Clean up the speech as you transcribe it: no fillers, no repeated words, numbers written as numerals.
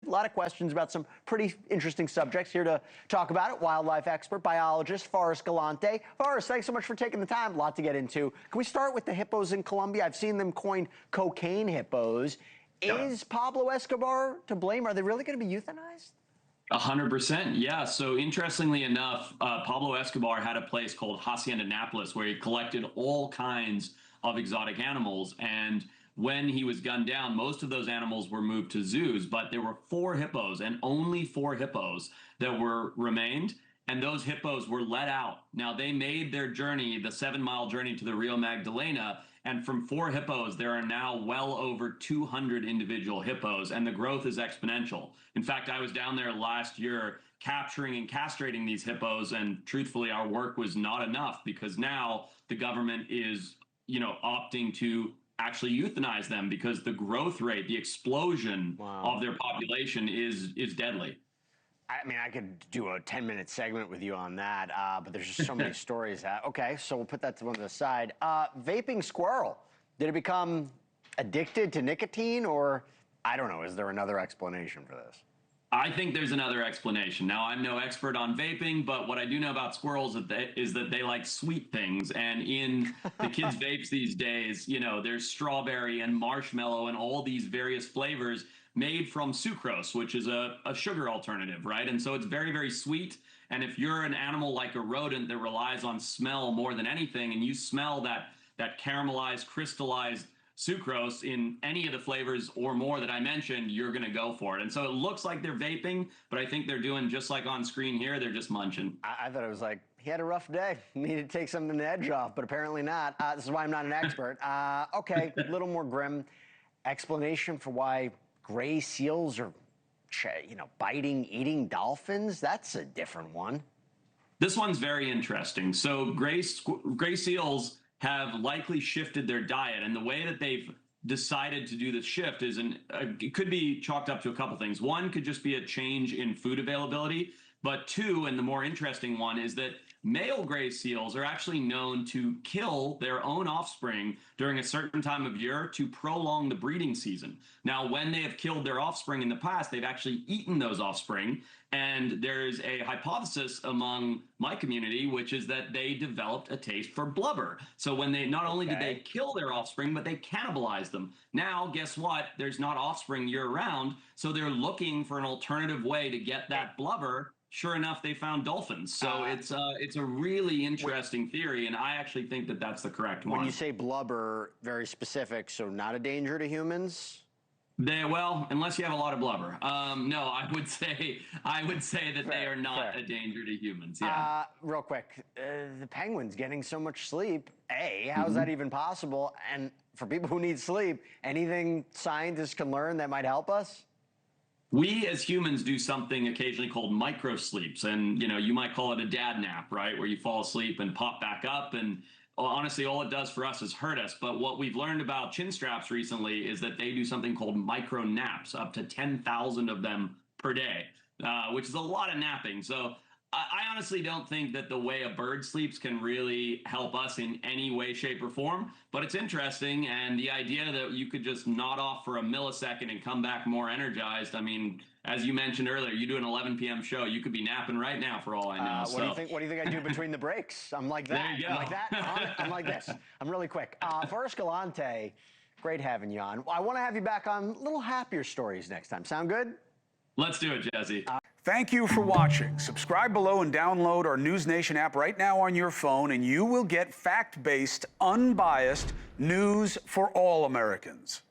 A lot of questions about some pretty interesting subjects. Here to talk about it, wildlife expert, biologist Forrest Galante. Forrest, thanks so much for taking the time. A lot to get into. Can we start with the hippos in Colombia? I've seen them coin cocaine hippos. Is Pablo Escobar to blame? Are they really going to be euthanized? 100%, yeah. So interestingly enough, Pablo Escobar had a place called Hacienda Nápoles where he collected all kinds of exotic animals. And when he was gunned down, most of those animals were moved to zoos, but there were 4 hippos and only 4 hippos that remained. And those hippos were let out. Now they made their journey, the 7-mile journey to the Rio Magdalena. And from 4 hippos, there are now well over 200 individual hippos, and the growth is exponential. In fact, I was down there last year capturing and castrating these hippos, and truthfully, our work was not enough because now the government is, opting to actually euthanize them because the growth rate, the explosion of their population is deadly. I mean, I could do a 10-minute segment with you on that, but there's just so many stories. Okay, so we'll put that to one to the side. Vaping squirrel, did it become addicted to nicotine, or I don't know, is there another explanation for this? I think there's another explanation. Now, I'm no expert on vaping, but what I do know about squirrels is that they like sweet things. And in the kids' vapes these days, there's strawberry and marshmallow and all these various flavors made from sucrose, which is a sugar alternative, right? And so it's very, very sweet. And if you're an animal like a rodent that relies on smell more than anything, and you smell that caramelized, crystallized sucrose in any of the flavors or more that I mentioned, you're going to go for it. And so it looks like they're vaping, but I think they're doing just like on screen here. They're just munching. I thought it was like, he had a rough day. Needed to take something the edge off, but apparently not. This is why I'm not an expert. Okay, a little more grim explanation for why gray seals are, biting, eating dolphins. That's a different one. This one's very interesting. So gray seals have likely shifted their diet, and the way that they've decided to do this shift is, it could be chalked up to a couple things. One could just be a change in food availability, but 2, and the more interesting one, is that male gray seals are actually known to kill their own offspring during a certain time of year to prolong the breeding season. Now, when they have killed their offspring in the past, they've actually eaten those offspring. And there's a hypothesis among my community, which is that they developed a taste for blubber. So when they, not only did they kill their offspring, but they cannibalized them. Now, guess what? There's not offspring year round. So they're looking for an alternative way to get that blubber. Sure enough, they found dolphins. So it's a really interesting theory, and I actually think that that's the correct one. When you say blubber, very specific, so not a danger to humans? Well, unless you have a lot of blubber. No, I would say that they are not a danger to humans. Yeah. Real quick, the penguin's getting so much sleep. How's that even possible? And for people who need sleep, anything scientists can learn that might help us? We as humans do something occasionally called micro sleeps, and you might call it a dad nap, right? Where you fall asleep and pop back up, and honestly, all it does for us is hurt us. But what we've learned about chin straps recently is that they do something called micro naps, up to 10,000 of them per day, which is a lot of napping. So I honestly don't think that the way a bird sleeps can really help us in any way, shape, or form, but it's interesting. And the idea that you could just nod off for a millisecond and come back more energized. I mean, as you mentioned earlier, you do an 11 p.m. show. You could be napping right now for all I know. What do you think I do between the breaks? I'm like that. There you go. I'm like that. I'm like this. I'm really quick. Forrest Galante, great having you on. I want to have you back on a little happier stories next time. Sound good? Let's do it, Jesse. Thank you for watching. Subscribe below and download our NewsNation app right now on your phone, and you will get fact-based, unbiased news for all Americans.